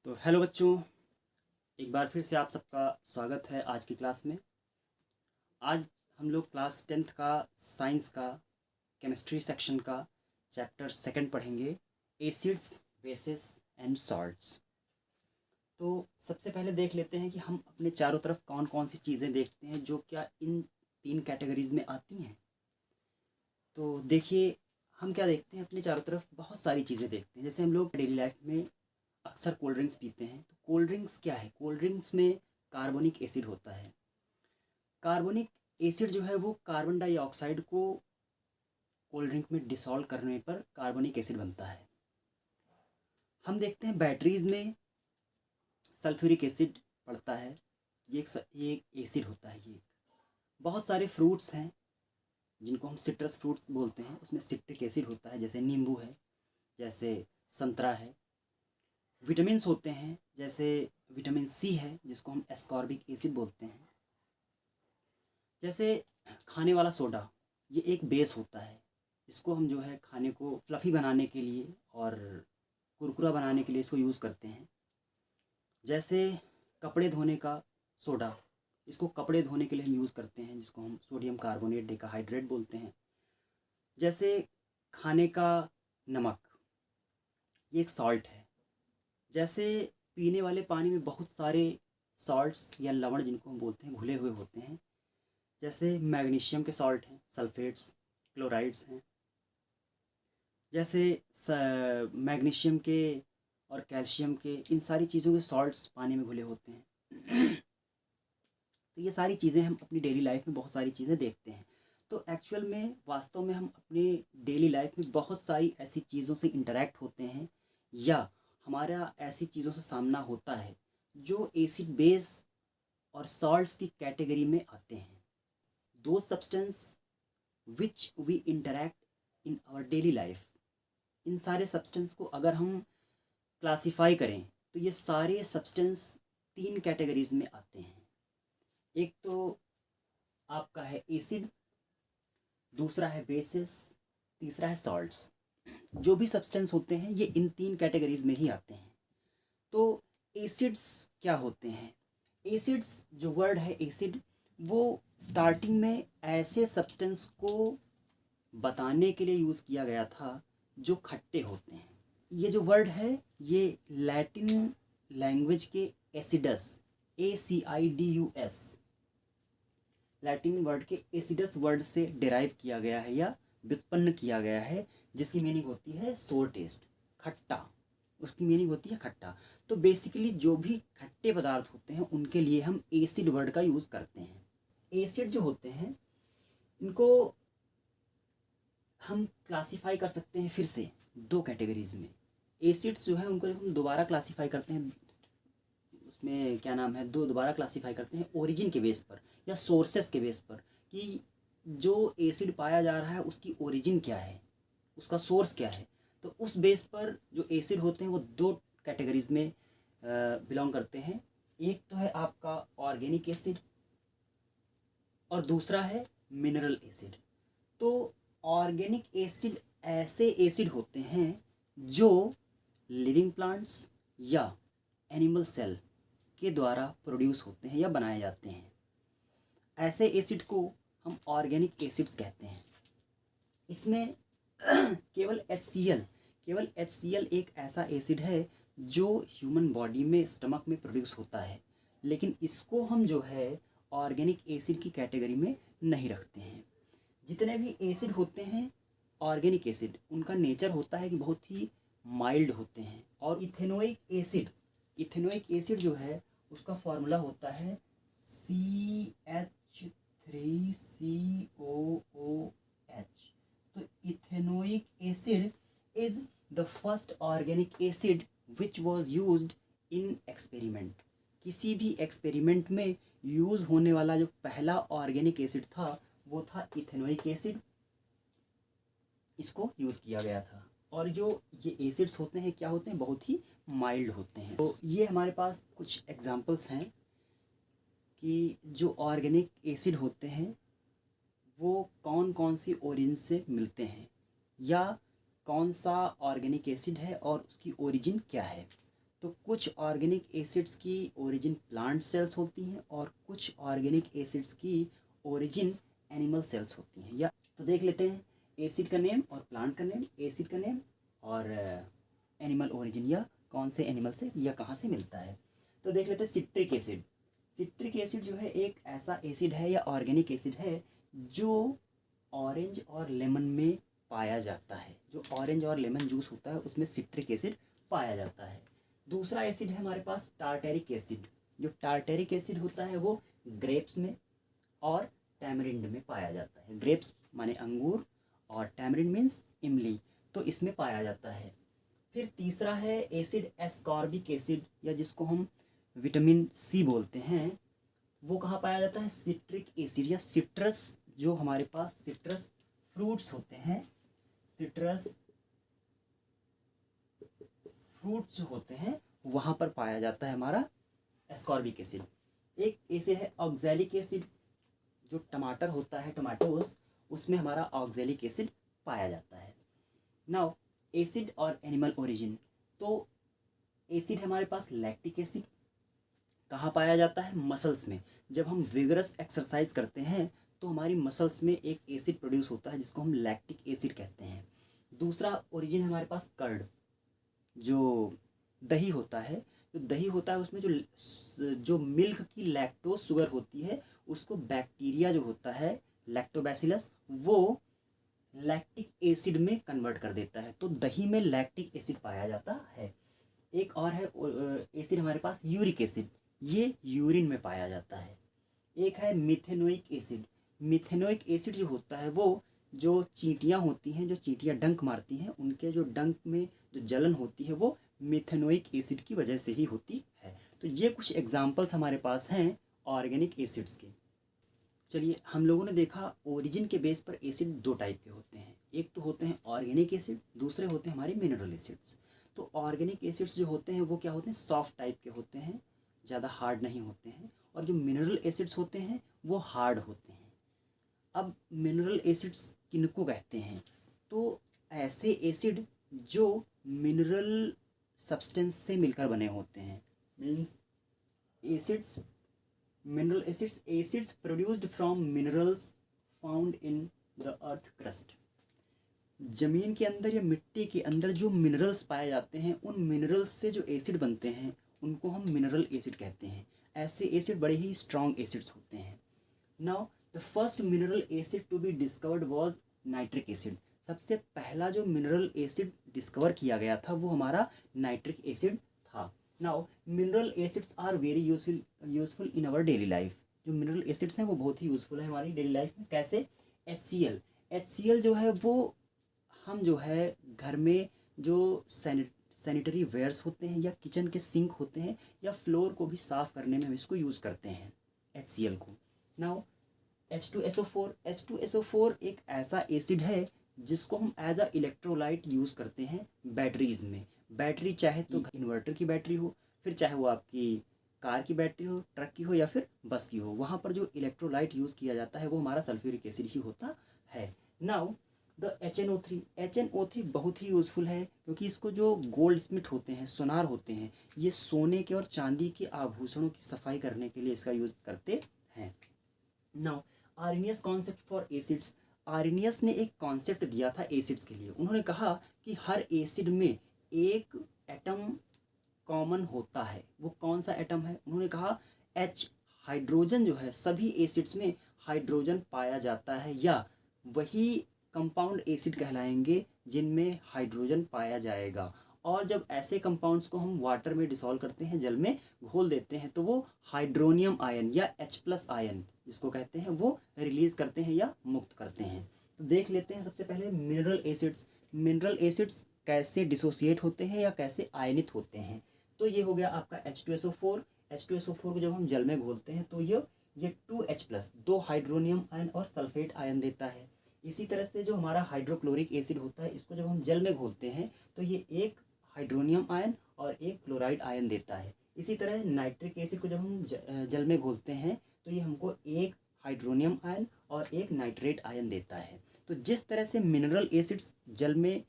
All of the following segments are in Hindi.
तो हेलो बच्चों, एक बार फिर से आप सबका स्वागत है आज की क्लास में। आज हम लोग क्लास 10th का साइंस का केमिस्ट्री सेक्शन का चैप्टर सेकंड पढ़ेंगे, एसिड्स, बेसिस एंड सॉल्ट्स। तो सबसे पहले देख लेते हैं कि हम अपने चारों तरफ कौन कौन सी चीज़ें देखते हैं जो क्या इन तीन कैटेगरीज में आती हैं। तो देखिए, हम क्या देखते हैं, अपने चारों तरफ बहुत सारी चीज़ें देखते हैं। जैसे हम लोग डेली लाइफ में अक्सर कोल्ड ड्रिंक्स पीते हैं। तो कोल्ड ड्रिंक्स क्या है? कोल्ड ड्रिंक्स में कार्बोनिक एसिड होता है। कार्बोनिक एसिड जो है वो कार्बन डाइऑक्साइड को कोल्ड ड्रिंक में डिसॉल्व करने पर कार्बोनिक एसिड बनता है। हम देखते हैं बैटरीज में सल्फ्यूरिक एसिड पड़ता है। ये एक एसिड होता है। ये बहुत सारे फ्रूट्स हैं जिनको हम सिट्रस फ्रूट्स बोलते हैं, उसमें सिट्रिक एसिड होता है, जैसे नींबू है, जैसे संतरा है। विटामिन्स होते हैं, जैसे विटामिन सी है जिसको हम एस्कॉर्बिक एसिड बोलते हैं। जैसे खाने वाला सोडा, ये एक बेस होता है। इसको हम जो है खाने को फ्लफ़ी बनाने के लिए और कुरकुरा बनाने के लिए इसको यूज़ करते हैं। जैसे कपड़े धोने का सोडा, इसको कपड़े धोने के लिए हम यूज़ करते हैं, जिसको हम सोडियम कार्बोनेट डिकाहाइड्रेट बोलते हैं। जैसे खाने का नमक, ये एक सॉल्ट है। जैसे पीने वाले पानी में बहुत सारे सॉल्ट्स या लवण जिनको हम बोलते हैं घुले हुए होते हैं। जैसे मैग्नीशियम के सॉल्ट हैं, सल्फेट्स, क्लोराइड्स हैं। जैसे मैग्नीशियम के और कैल्शियम के, इन सारी चीज़ों के सॉल्ट्स पानी में घुले होते हैं। तो ये सारी चीज़ें हम अपनी डेली लाइफ में बहुत सारी चीज़ें देखते हैं। तो एक्चुअल में वास्तव में हम अपने डेली लाइफ में बहुत सारी ऐसी चीज़ों से इंटरेक्ट होते हैं, या हमारा ऐसी चीज़ों से सामना होता है जो एसिड बेस और सॉल्ट्स की कैटेगरी में आते हैं। दो substance which we interact in our daily life, इन सारे सब्सटेंस को अगर हम क्लासिफाई करें तो ये सारे सब्सटेंस तीन कैटेगरीज में आते हैं। एक तो आपका है एसिड, दूसरा है बेसिस, तीसरा है सॉल्ट्स। जो भी सब्सटेंस होते हैं ये इन तीन कैटेगरीज में ही आते हैं। तो एसिड्स क्या होते हैं? एसिड्स, जो वर्ड है एसिड, वो स्टार्टिंग में ऐसे सब्सटेंस को बताने के लिए यूज़ किया गया था जो खट्टे होते हैं। ये जो वर्ड है ये लैटिन लैंग्वेज के एसिडस, ACIDUS, लैटिन वर्ड के एसिडस वर्ड से डिराइव किया गया है या व्युत्पन्न किया गया है, जिसकी मीनिंग होती है सोर टेस्ट, खट्टा। उसकी मीनिंग होती है खट्टा। तो बेसिकली जो भी खट्टे पदार्थ होते हैं उनके लिए हम एसिड वर्ड का यूज़ करते हैं। एसिड जो होते हैं इनको हम क्लासिफाई कर सकते हैं फिर से दो कैटेगरीज में। एसिड्स जो है उनको जब हम दोबारा क्लासिफाई करते हैं, उसमें क्या नाम है, दोबारा क्लासिफाई करते हैं ओरिजिन के बेस पर या सोर्सेस के बेस पर, कि जो एसिड पाया जा रहा है उसकी ओरिजिन क्या है, उसका सोर्स क्या है। तो उस बेस पर जो एसिड होते हैं वो दो कैटेगरीज में बिलोंग करते हैं। एक तो है आपका ऑर्गेनिक एसिड और दूसरा है मिनरल एसिड। तो ऑर्गेनिक एसिड ऐसे एसिड होते हैं जो लिविंग प्लांट्स या एनिमल सेल के द्वारा प्रोड्यूस होते हैं या बनाए जाते हैं। ऐसे एसिड को हम ऑर्गेनिक एसिड्स कहते हैं। इसमें केवल HCl एक ऐसा एसिड है जो ह्यूमन बॉडी में, स्टमक में प्रोड्यूस होता है, लेकिन इसको हम जो है ऑर्गेनिक एसिड की कैटेगरी में नहीं रखते हैं। जितने भी एसिड होते हैं ऑर्गेनिक एसिड, उनका नेचर होता है कि बहुत ही माइल्ड होते हैं। और इथेनोइक एसिड जो है उसका फॉर्मूला होता है CH3COOH। तो ethanoic acid is the first organic acid which was used in experiment. किसी भी एक्सपेरिमेंट में यूज़ होने वाला जो पहला ऑर्गेनिक एसिड था वो था इथेनोइक एसिड। इसको यूज़ किया गया था। और जो ये एसिड्स होते हैं क्या होते हैं, बहुत ही माइल्ड होते हैं। तो ये हमारे पास कुछ एग्जांपल्स हैं कि जो ऑर्गेनिक एसिड होते हैं वो कौन कौन सी ओरिजिन से मिलते हैं, या कौन सा ऑर्गेनिक एसिड है और उसकी ओरिजिन क्या है। तो कुछ ऑर्गेनिक एसिड्स की ओरिजिन प्लांट सेल्स होती हैं और कुछ ऑर्गेनिक एसिड्स की ओरिजिन एनिमल सेल्स होती हैं। या तो देख लेते हैं एसिड का नेम और प्लांट का नेम, एसिड का नेम और एनिमल ओरिजिन, या कौन से एनिमल से या कहाँ से मिलता है। तो देख लेते हैं सिट्रिक एसिड। सिट्रिक एसिड जो है एक ऐसा एसिड है या ऑर्गेनिक एसिड है जो ऑरेंज और लेमन में पाया जाता है। जो ऑरेंज और लेमन जूस होता है उसमें सिट्रिक एसिड पाया जाता है। दूसरा एसिड है हमारे पास टार्टेरिक एसिड। जो टार्टेरिक एसिड होता है वो ग्रेप्स में और टैमरिंड में पाया जाता है। ग्रेप्स माने अंगूर और टैमरिंड मीन्स इमली, तो इसमें पाया जाता है। फिर तीसरा है एसिड एस्कॉर्बिक एसिड, या जिसको हम विटामिन सी बोलते हैं, वो कहाँ पाया जाता है, सिट्रिक एसिड या सिट्रस, जो हमारे पास सिट्रस फ्रूट्स होते हैं, सिट्रस फ्रूट्स जो होते हैं वहाँ पर पाया जाता है हमारा एस्कॉर्बिक एसिड। एक एसिड है ऑक्सैलिक एसिड, जो टमाटर होता है टमाटोज, उसमें हमारा ऑक्सैलिक एसिड पाया जाता है। नाउ एसिड और एनिमल ओरिजिन, तो एसिड है हमारे पास लैक्टिक एसिड, कहाँ पाया जाता है, मसल्स में। जब हम विगरस एक्सरसाइज करते हैं तो हमारी मसल्स में एक एसिड प्रोड्यूस होता है जिसको हम लैक्टिक एसिड कहते हैं। दूसरा ओरिजिन है हमारे पास कर्ड, जो दही होता है। जो दही होता है उसमें जो मिल्क की लैक्टोज शुगर होती है उसको बैक्टीरिया जो होता है लैक्टोबैसिलस, वो लैक्टिक एसिड में कन्वर्ट कर देता है, तो दही में लैक्टिक एसिड पाया जाता है। एक और है एसिड हमारे पास यूरिक एसिड, ये यूरिन में पाया जाता है। एक है मिथेनोइक एसिड। मिथेनोइक एसिड जो होता है वो जो चींटियाँ होती हैं, जो चींटियाँ डंक मारती हैं, उनके जो डंक में जो जलन होती है वो मिथेनोइक एसिड की वजह से ही होती है। तो ये कुछ एग्जाम्पल्स हमारे पास हैं ऑर्गेनिक एसिड्स के। चलिए, हम लोगों ने देखा ओरिजिन के बेस पर एसिड दो टाइप के होते हैं। एक तो होते हैं ऑर्गेनिक एसिड, दूसरे होते हैं हमारे मिनरल एसिड्स। तो ऑर्गेनिक एसिड्स जो होते हैं वो क्या होते हैं, सॉफ्ट टाइप के होते हैं, ज़्यादा हार्ड नहीं होते हैं। और जो मिनरल एसिड्स होते हैं वो हार्ड होते हैं। अब मिनरल एसिड्स किनको कहते हैं, तो ऐसे एसिड जो मिनरल सब्सटेंस से मिलकर बने होते हैं। Means acids, mineral acids, acids produced from minerals found in the earth crust. ज़मीन के अंदर या मिट्टी के अंदर जो मिनरल्स पाए जाते हैं, उन मिनरल्स से जो एसिड बनते हैं उनको हम मिनरल एसिड कहते हैं। ऐसे एसिड बड़े ही स्ट्रॉन्ग एसिड्स होते हैं। Now the first mineral acid to be discovered was nitric acid. सबसे पहला जो मिनरल एसिड डिस्कवर किया गया था वो हमारा नाइट्रिक एसिड था। Now mineral acids are very useful in our daily life. जो मिनरल एसिड्स हैं वो बहुत ही यूजफुल है हमारी डेली लाइफ में। कैसे, HCl जो है वो हम जो है घर में जो सैनिटरी वेयर्स होते हैं या किचन के सिंक होते हैं या फ्लोर को भी साफ़ करने में हम इसको यूज़ करते हैं HCl को। नाउ H2SO4 एक ऐसा एसिड है जिसको हम एज अ इलेक्ट्रोलाइट यूज़ करते हैं बैटरीज़ में। बैटरी चाहे तो इन्वर्टर की बैटरी हो, फिर चाहे वो आपकी कार की बैटरी हो, ट्रक की हो या फिर बस की हो, वहाँ पर जो इलेक्ट्रोलाइट यूज़ किया जाता है वो हमारा सल्फ्यूरिक एसिड ही होता है। नाउ द HNO3 बहुत ही यूज़फुल है क्योंकि इसको जो गोल्ड स्मिथ होते हैं, सोनार होते हैं, ये सोने के और चांदी के आभूषणों की सफाई करने के लिए इसका यूज़ करते हैं। Now Arrhenius concept for acids. Arrhenius ने एक कॉन्सेप्ट दिया था एसिड्स के लिए। उन्होंने कहा कि हर एसिड में एक एटम कॉमन होता है। वो कौन सा एटम है, उन्होंने कहा H। हाइड्रोजन जो है, सभी एसिड्स में हाइड्रोजन पाया जाता है, या वही कंपाउंड एसिड कहलाएंगे जिनमें हाइड्रोजन पाया जाएगा। और जब ऐसे कंपाउंड्स को हम वाटर में डिसॉल्व करते हैं, जल में घोल देते हैं, तो वो हाइड्रोनियम आयन या H+ आयन जिसको कहते हैं वो रिलीज़ करते हैं या मुक्त करते हैं। तो देख लेते हैं सबसे पहले मिनरल एसिड्स। मिनरल एसिड्स कैसे डिसोसिएट होते हैं या कैसे आयनित होते हैं। तो ये हो गया आपका H2SO4। H2SO4 को जब हम जल में घोलते हैं तो ये 2H+, 2 हाइड्रोनियम आयन और सल्फेट आयन देता है। इसी तरह से जो हमारा हाइड्रोक्लोरिक एसिड होता है, इसको जब हम जल में घोलते हैं तो ये एक हाइड्रोनियम आयन और एक क्लोराइड आयन देता है। इसी तरह नाइट्रिक एसिड को जब हम जल में घोलते हैं तो ये हमको एक हाइड्रोनियम आयन और एक नाइट्रेट आयन देता है। तो जिस तरह से मिनरल एसिड्स जल में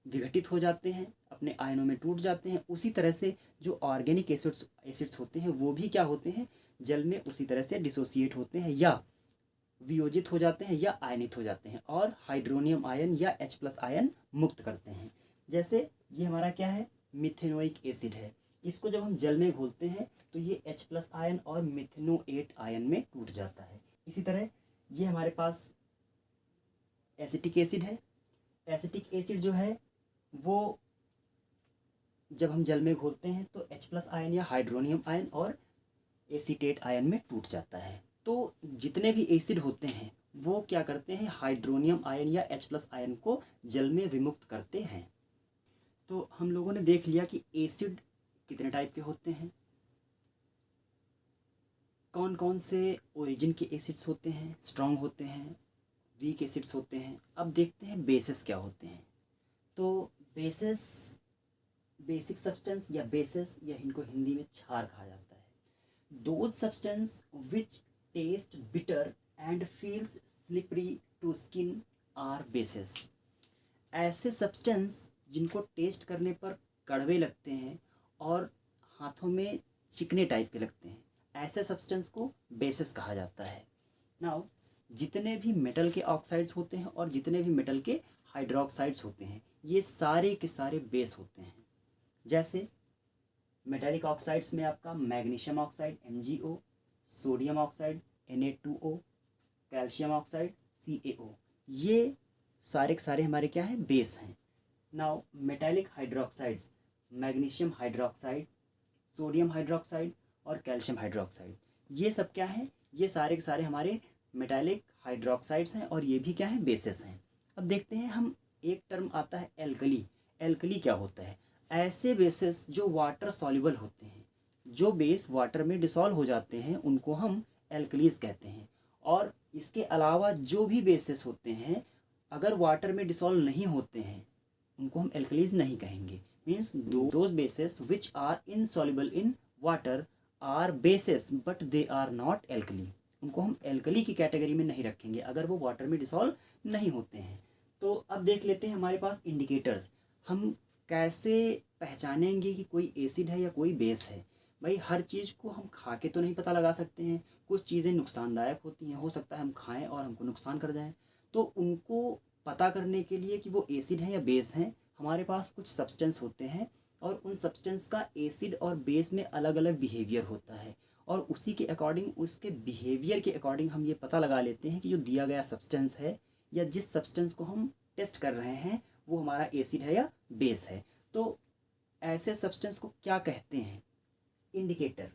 विघटित हो जाते हैं अपने आयनों में टूट जाते हैं। उसी तरह से जो ऑर्गेनिक एसिड्स होते हैं वो भी क्या होते हैं, जल में उसी तरह से डिसोसिएट होते हैं या वियोजित हो जाते हैं या आयनित हो जाते हैं और हाइड्रोनियम आयन या H+ आयन मुक्त करते हैं। जैसे ये हमारा क्या है, मिथेनोइक एसिड है। इसको जब हम जल में घोलते हैं तो ये H+ आयन और मिथेनोएट आयन में टूट जाता है। इसी तरह ये हमारे पास एसिटिक एसिड है। एसिटिक एसिड जो है वो जब हम जल में घोलते हैं तो H+ आयन या हाइड्रोनियम आयन और एसीटेट आयन में टूट जाता है। तो जितने भी एसिड होते हैं वो क्या करते हैं, हाइड्रोनियम आयन या H+ आयन को जल में विमुक्त करते हैं। तो हम लोगों ने देख लिया कि एसिड कितने टाइप के होते हैं, कौन कौन से ओरिजिन के एसिड्स होते हैं, स्ट्रॉन्ग होते हैं, वीक एसिड्स होते हैं। अब देखते हैं बेसिस क्या होते हैं। तो बेसिस, बेसिक सब्सटेंस या बेसिस या इनको हिंदी में क्षार कहा जाता है। Those substance which taste bitter and feels slippery to skin are bases. ऐसे सब्सटेंस जिनको टेस्ट करने पर कड़वे लगते हैं और हाथों में चिकने टाइप के लगते हैं, ऐसे सब्सटेंस को बेसिस कहा जाता है। नाउ जितने भी मेटल के ऑक्साइड्स होते हैं और जितने भी मेटल के हाइड्रोक्साइड्स होते हैं ये सारे के सारे बेस होते हैं। जैसे मेटालिक ऑक्साइड्स में आपका magnesium oxide MgO, sodium oxide Na2O, calcium oxide CaO, ये सारे के सारे हमारे क्या हैं, बेस हैं। Now metallic hydroxides, magnesium hydroxide, sodium hydroxide और कैल्शियम हाइड्रोक्साइड, ये सब क्या है, ये सारे के सारे हमारे मेटालिक हाइड्रोक्साइड्स हैं और ये भी क्या है, बेसिस हैं। अब देखते हैं हम, एक टर्म आता है एल्कली। एल्कली क्या होता है, ऐसे बेसिस जो वाटर सॉल्युबल होते हैं, जो बेस वाटर में डिसॉल्व हो जाते हैं उनको हम एल्कलीज कहते हैं। और इसके अलावा जो भी बेसिस होते हैं अगर वाटर में डिसॉल्व नहीं होते हैं उनको हम एल्कलीज नहीं कहेंगे। Means those bases which are insoluble in water are bases but they are not alkali, उनको हम एल्कली की कैटेगरी में नहीं रखेंगे अगर वो वाटर में डिसॉल्व नहीं होते हैं। तो अब देख लेते हैं हमारे पास इंडिकेटर्स, हम कैसे पहचानेंगे कि कोई एसिड है या कोई बेस है। भाई हर चीज़ को हम खा के तो नहीं पता लगा सकते हैं, कुछ चीज़ें नुकसानदायक होती हैं, हो सकता है हम खाएं और हमको नुकसान कर जाएं। तो उनको पता करने के लिए कि वो एसिड हैं या बेस हैं, हमारे पास कुछ सब्सटेंस होते हैं और उन सब्सटेंस का एसिड और बेस में अलग अलग बिहेवियर होता है और उसी के अकॉर्डिंग, उसके बिहेवियर के अकॉर्डिंग हम ये पता लगा लेते हैं कि जो दिया गया सब्सटेंस है या जिस सब्सटेंस को हम टेस्ट कर रहे हैं वो हमारा एसिड है या बेस है। तो ऐसे सब्सटेंस को क्या कहते हैं, इंडिकेटर।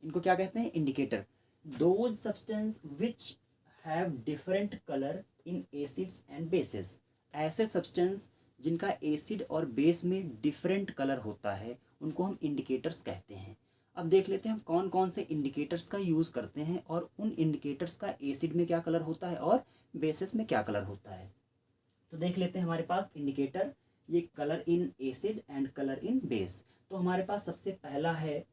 इनको क्या कहते हैं, indicator. Those substance which have different colour in acids and bases, ऐसे सब्सटेंस जिनका एसिड और बेस में डिफरेंट कलर होता है उनको हम इंडिकेटर्स कहते हैं। अब देख लेते हैं हम कौन कौन से इंडिकेटर्स का यूज़ करते हैं और उन इंडिकेटर्स का एसिड में क्या कलर होता है और बेसिस में क्या कलर होता है। तो देख लेते हैं हमारे पास इंडिकेटर, ये colour in acid and colour in base. तो हमारे पास सबसे पहला है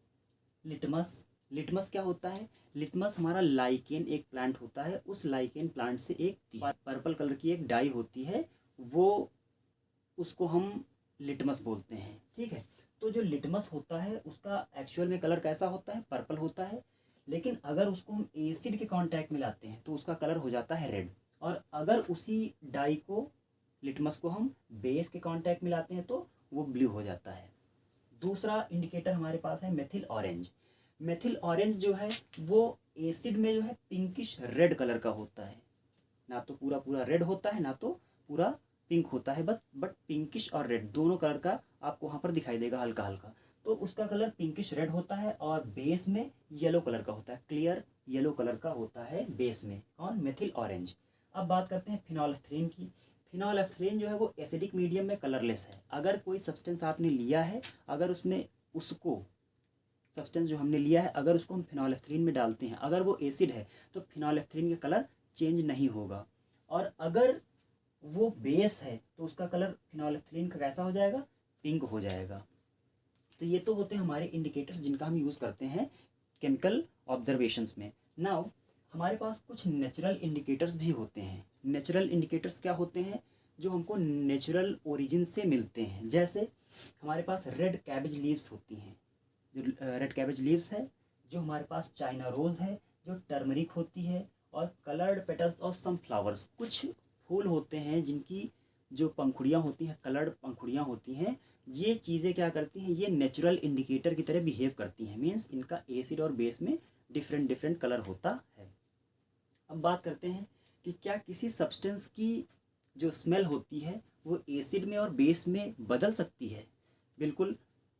लिटमस। लिटमस क्या होता है, लिटमस हमारा लाइकेन एक प्लांट होता है, उस लाइकेन प्लांट से एक पर्पल कलर की एक डाई होती है, वो उसको हम लिटमस बोलते हैं। ठीक है, तो जो लिटमस होता है उसका एक्चुअल में कलर कैसा होता है, पर्पल होता है। लेकिन अगर उसको हम एसिड के कांटेक्ट में लाते हैं तो उसका कलर हो जाता है रेड। और अगर उसी डाई को, लिटमस को हम बेस के कांटेक्ट में लाते हैं तो वो ब्लू हो जाता है। दूसरा इंडिकेटर हमारे पास है मेथिल ऑरेंज। मेथिल ऑरेंज जो है वो एसिड में जो है पिंकिश रेड कलर का होता है, ना तो पूरा पूरा रेड होता है ना तो पूरा पिंक होता है, बट पिंकिश और रेड दोनों कलर का आपको वहाँ पर दिखाई देगा हल्का हल्का। तो उसका कलर पिंकिश रेड होता है और बेस में येलो कलर का होता है, क्लियर येलो कलर का होता है बेस में, कौन, मेथिल ऑरेंज। अब बात करते हैं फिनोल्फ्थेरीन की। फिनोल्फ्थेरीन जो है वो एसिडिक मीडियम में कलरलेस है। अगर कोई सब्सटेंस आपने लिया है, अगर उसमें उसको सब्सटेंस जो हमने लिया है अगर उसको हम फिनोल्फ्थेरीन में डालते हैं, अगर वो एसिड है तो फिनोल्फ्थेरीन का कलर चेंज नहीं होगा। और अगर वो बेस है तो उसका कलर फिनोल्फ्थेरीन का कैसा हो जाएगा, पिंक हो जाएगा। तो ये तो होते हैं हमारे इंडिकेटर जिनका हम यूज़ करते हैं केमिकल ऑब्जर्वेशंस में। नाउ हमारे पास कुछ नेचुरल इंडिकेटर्स भी होते हैं। नेचुरल इंडिकेटर्स क्या होते हैं, जो हमको नेचुरल ओरिजिन से मिलते हैं। जैसे हमारे पास रेड कैबेज लीव्स होती हैं, जो रेड कैबेज लीव्स है, जो हमारे पास चाइना रोज़ है, जो टर्मरिक होती है, और coloured petals of some flowers, कुछ फूल होते हैं जिनकी जो पंखुड़ियाँ होती हैं, कलर्ड पंखुड़ियाँ होती हैं। ये चीज़ें क्या करती हैं, ये नेचुरल इंडिकेटर की तरह बिहेव करती हैं, मीन्स इनका एसिड और बेस में डिफरेंट डिफरेंट कलर होता है। अब बात करते हैं कि क्या किसी सब्सटेंस की जो स्मेल होती है वो एसिड में और बेस में बदल सकती है। बिल्कुल,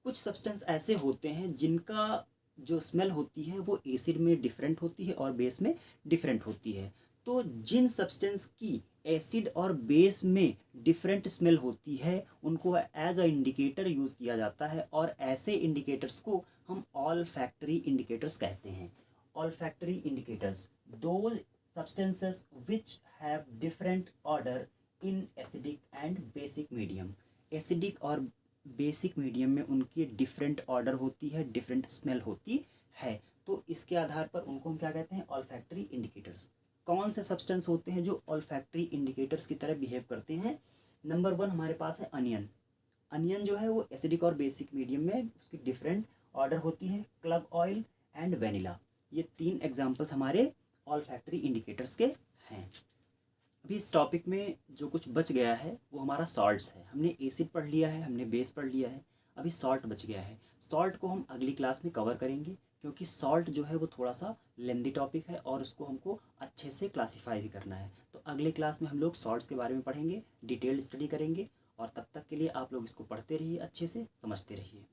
कुछ सब्सटेंस ऐसे होते हैं जिनका जो स्मेल होती है वो एसिड में डिफरेंट होती है और बेस में डिफरेंट होती है। तो जिन सब्सटेंस की एसिड और बेस में डिफरेंट स्मेल होती है उनको एज अ इंडिकेटर यूज़ किया जाता है, और ऐसे इंडिकेटर्स को हम ऑलफैक्टरी इंडिकेटर्स कहते हैं। ऑलफैक्टरी इंडिकेटर्स, दो substances which have different order in acidic and basic medium। Acidic और बेसिक मीडियम में उनकी डिफरेंट ऑर्डर होती है, डिफरेंट स्मेल होती है, तो इसके आधार पर उनको हम क्या कहते हैं, ऑलफैक्टरी इंडिकेटर्स। कौन से सब्सटेंस होते हैं जो ऑलफैक्टरी इंडिकेटर्स की तरह बिहेव करते हैं? नंबर 1 हमारे पास है अनियन। अनियन जो है वो एसिडिक और बेसिक मीडियम में उसकी डिफरेंट ऑर्डर होती है। क्लब ऑयल एंड वेनिला, ये 3 एग्जाम्पल्स हमारे ऑलफैक्टरी इंडिकेटर्स के हैं। अभी इस टॉपिक में जो कुछ बच गया है वो हमारा सॉल्ट्स है। हमने एसिड पढ़ लिया है, हमने बेस पढ़ लिया है, अभी सॉल्ट बच गया है। सॉल्ट को हम अगली क्लास में कवर करेंगे, क्योंकि सॉल्ट जो है वो थोड़ा सा लेंदी टॉपिक है और उसको हमको अच्छे से क्लासीफाई भी करना है। तो अगले क्लास में हम लोग सॉल्ट्स के बारे में पढ़ेंगे, डिटेल्ड स्टडी करेंगे, और तब तक के लिए आप लोग इसको पढ़ते रहिए, अच्छे से समझते रहिए।